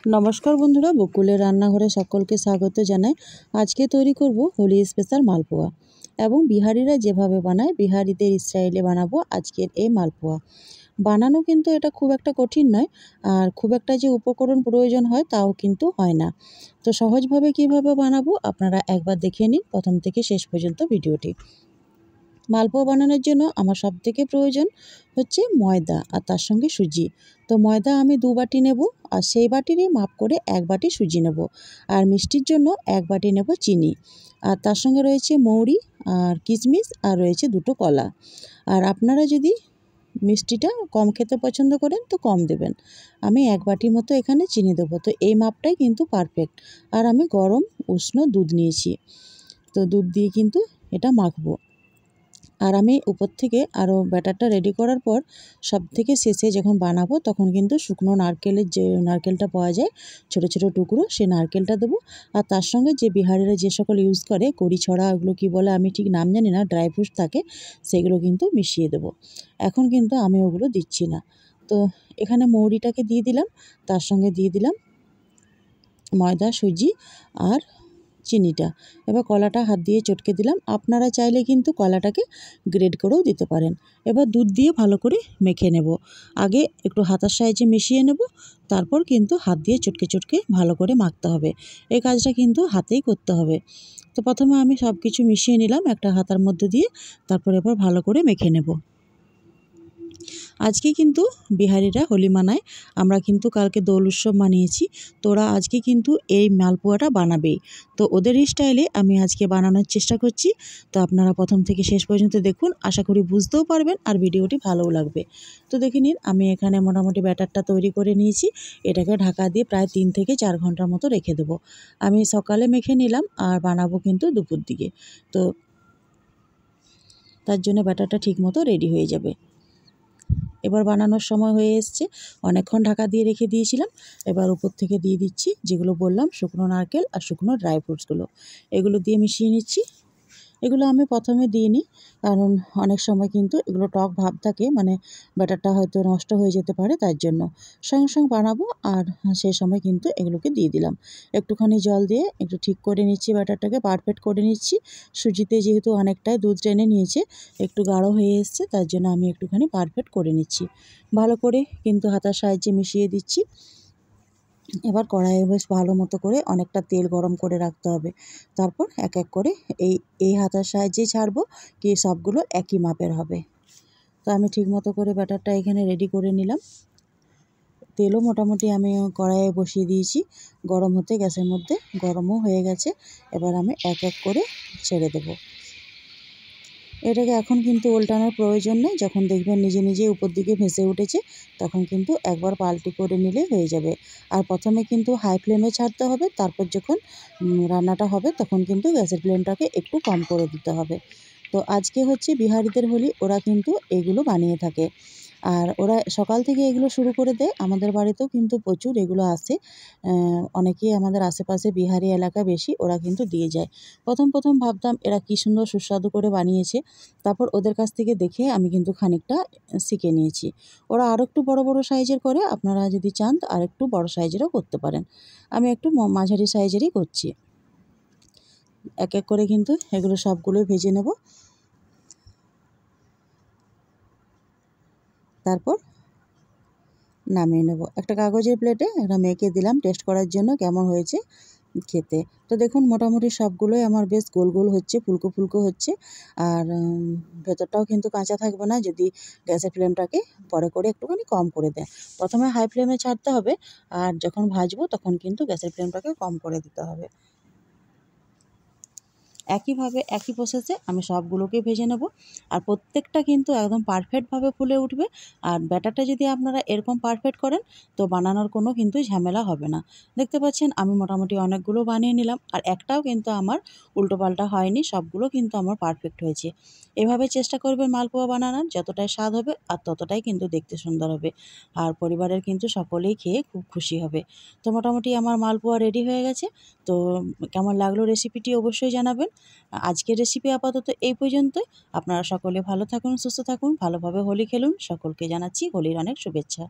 নমস্কার বন্ধুরা, বকুলের রান্নাঘরে সকলকে স্বাগত জানাই। আজকে তৈরি করব হোলি স্পেশাল মালপোয়া এবং বিহারিরা যেভাবে বানায় বিহারিদের স্টাইলে বানাবো আজকের এই মালপোয়া। বানানো কিন্তু এটা খুব একটা কঠিন নয়, আর খুব একটা যে উপকরণ প্রয়োজন হয় তাও কিন্তু হয় না। তো সহজভাবে কিভাবে বানাবো আপনারা একবার দেখে নিন প্রথম থেকে শেষ পর্যন্ত ভিডিওটি। মালপোয়া বানানোর জন্য আমার সবথেকে প্রয়োজন হচ্ছে ময়দা আর তার সঙ্গে সুজি। তো ময়দা আমি 2 বাটি নেব, আর সেই বাটিরই মাপ করে 1 বাটি সুজি নেব। আর মিষ্টির জন্য 1 বাটি নেব চিনি। আর তার সঙ্গে রয়েছে মৌরি আর কিশমিশ, আর রয়েছে 2টো কলা। আর আপনারা যদি মিষ্টিটা কম খেতে পছন্দ করেন তো কম দেবেন। আমি 1 বাটি মতো এখানে চিনি দেবো। তো এই মাপটাই কিন্তু পারফেক্ট। আর আমি গরম উষ্ণ দুধ নিয়েছি, তো দুধ দিয়ে কিন্তু এটা মাখবো। আর আমি উপর থেকে আরও ব্যাটারটা রেডি করার পর সবথেকে শেষে যখন বানাবো তখন কিন্তু শুকনো নারকেলের যে নারকেলটা পাওয়া যায় ছোট ছোট টুকরো, সে নারকেলটা দেবো। আর তার সঙ্গে যে বিহারিরা যে সকল ইউজ করে কড়ি ছড়া, ওগুলো কী বলে আমি ঠিক নাম জানি না, ড্রাই ফ্রুটস থাকে, সেগুলো কিন্তু মিশিয়ে দেবো। এখন কিন্তু আমি ওগুলো দিচ্ছি না। তো এখানে মৌরিটাকে দিয়ে দিলাম, তার সঙ্গে দিয়ে দিলাম ময়দা, সুজি আর চিনিটা। এবার কলাটা হাত দিয়ে চটকে দিলাম। আপনারা চাইলে কিন্তু কলাটাকে গ্রেড করেও দিতে পারেন। এবার দুধ দিয়ে ভালো করে মেখে নেব। আগে একটু হাতার সাহায্যে মিশিয়ে নেব, তারপর কিন্তু হাত দিয়ে চটকে চটকে ভালো করে মাখতে হবে। এই কাজটা কিন্তু হাতেই করতে হবে। তো প্রথমে আমি সব কিছু মিশিয়ে নিলাম একটা হাতার মধ্যে দিয়ে, তারপর এবার ভালো করে মেখে নেব। আজকে কিন্তু বিহারিরা হোলি মানায়, আমরা কিন্তু কালকে দোল উৎসব মানিয়েছি। তো ওরা আজকে কিন্তু এই মালপোয়াটা বানাবেই। তো ওদের স্টাইলে আমি আজকে বানানোর চেষ্টা করছি। তো আপনারা প্রথম থেকে শেষ পর্যন্ত দেখুন, আশা করি বুঝতেও পারবেন আর ভিডিওটি ভালোও লাগবে। তো দেখে নিন, আমি এখানে মোটামুটি ব্যাটারটা তৈরি করে নিয়েছি। এটাকে ঢাকা দিয়ে প্রায় 3 থেকে 4 ঘন্টার মতো রেখে দেবো। আমি সকালে মেখে নিলাম আর বানাবো কিন্তু দুপুর দিকে। তো তার জন্য ব্যাটারটা ঠিক মতো রেডি হয়ে যাবে। এবার বানানোর সময় হয়ে এসছে, অনেকক্ষণ ঢাকা দিয়ে রেখে দিয়েছিলাম। এবার উপর থেকে দিয়ে দিচ্ছি যেগুলো বললাম শুকনো নারকেল আর শুকনো ড্রাই ফ্রুটসগুলো, এগুলো দিয়ে মিশিয়ে নিচ্ছি। এগুলো আমি প্রথমে দিইনি, কারণ অনেক সময় কিন্তু এগুলো টক ভাব থাকে, মানে ব্যাটারটা হয়তো নষ্ট হয়ে যেতে পারে, তার জন্য সঙ্গে সঙ্গে বানাবো। আর সেই সময় কিন্তু এগুলোকে দিয়ে দিলাম। একটুখানি জল দিয়ে একটু ঠিক করে নিচ্ছি, ব্যাটারটাকে পারফেক্ট করে নিচ্ছি। সুজিতে যেহেতু অনেকটাই দুধ টেনে নিয়েছে, একটু গাঢ় হয়ে এসছে, তার জন্য আমি একটুখানি পারফেক্ট করে নিচ্ছি। ভালো করে কিন্তু হাতার সাহায্যে মিশিয়ে দিচ্ছি। এবার কড়াইয়ে বেশ ভালো মতো করে অনেকটা তেল গরম করে রাখতে হবে। তারপর এক এক করে এই হাতার সাহায্যেই ছাড়বো, কি সবগুলো একই মাপের হবে। তো আমি ঠিক মতো করে ব্যাটারটা এখানে রেডি করে নিলাম। তেলও মোটামুটি আমি কড়াইয়ে বসিয়ে দিয়েছি গরম হতে, গ্যাসের মধ্যে গরমও হয়ে গেছে। এবার আমি এক এক করে ছেড়ে দেবো। এটাকে এখন কিন্তু উল্টানোর প্রয়োজন নেই, যখন দেখবেন নিজে নিজেই উপর দিকে ভেসে উঠেছে তখন কিন্তু একবার পাল্টি করে নিলে হয়ে যাবে। আর প্রথমে কিন্তু হাই ফ্লেমে ছাড়তে হবে, তারপর যখন রান্নাটা হবে তখন কিন্তু গ্যাসের ফ্লেমটাকে একটু কম করে দিতে হবে। তো আজকে হচ্ছে বিহারিদের হোলি, ওরা কিন্তু এগুলো বানিয়ে থাকে। আর ওরা সকাল থেকে এগুলো শুরু করে দেয়। আমাদের বাড়িতেও কিন্তু প্রচুর এগুলো আসে। অনেকেই আমাদের আশেপাশে বিহারি এলাকা বেশি, ওরা কিন্তু দিয়ে যায়। প্রথম ভাবতাম এরা কী সুন্দর সুস্বাদু করে বানিয়েছে। তারপর ওদের কাছ থেকে দেখে আমি কিন্তু খানিকটা শিখে নিয়েছি। ওরা আরেকটু বড় বড় সাইজের করে, আপনারা যদি চান তো আরেকটু বড় সাইজেরও করতে পারেন। আমি একটু মাঝারি সাইজেরই করছি। এক এক করে কিন্তু এগুলো সবগুলোই ভেজে নেব। তারপর নামিয়ে নেব। একটা কাগজের প্লেটে এটা মেখে দিলাম টেস্ট করার জন্য কেমন হয়েছে খেতে। তো দেখুন মোটামুটি সবগুলোই আমার বেশ গোল গোল হচ্ছে, ফুলকো ফুলকো হচ্ছে। আর ভেতরটাও কিন্তু কাঁচা থাকবে না যদি গ্যাসের ফ্লেমটাকে পরে করে একটুখানি কম করে দেয়। প্রথমে হাই ফ্লেমে ছাড়তে হবে, আর যখন ভাজবো তখন কিন্তু গ্যাসের ফ্লেমটাকে কম করে দিতে হবে। একইভাবে একই প্রসেসে আমি সবগুলোকে ভেজে নেব। আর প্রত্যেকটা কিন্তু একদম পারফেক্টভাবে ফুলে উঠবে। আর ব্যাটারটা যদি আপনারা এরকম পারফেক্ট করেন তো বানানোর কোনো কিন্তু ঝামেলা হবে না। দেখতে পাচ্ছেন আমি মোটামুটি অনেকগুলো বানিয়ে নিলাম, আর একটাও কিন্তু আমার উল্টোপাল্টা হয়নি, সবগুলো কিন্তু আমার পারফেক্ট হয়েছে। এভাবে চেষ্টা করবেন মালপোয়া বানানোর, যতটাই স্বাদ হবে আর ততটাই কিন্তু দেখতে সুন্দর হবে। আর পরিবারের কিন্তু সকলেই খেয়ে খুব খুশি হবে। তো মোটামুটি আমার মালপোয়া রেডি হয়ে গেছে। তো কেমন লাগলো রেসিপিটি অবশ্যই জানাবেন। আজকের রেসিপি আপাতত এই পর্যন্তই। আপনারা সকলে ভালো থাকুন, সুস্থ থাকুন, ভালোভাবে হোলি খেলুন। সকলকে জানাচ্ছি হোলির অনেক শুভেচ্ছা।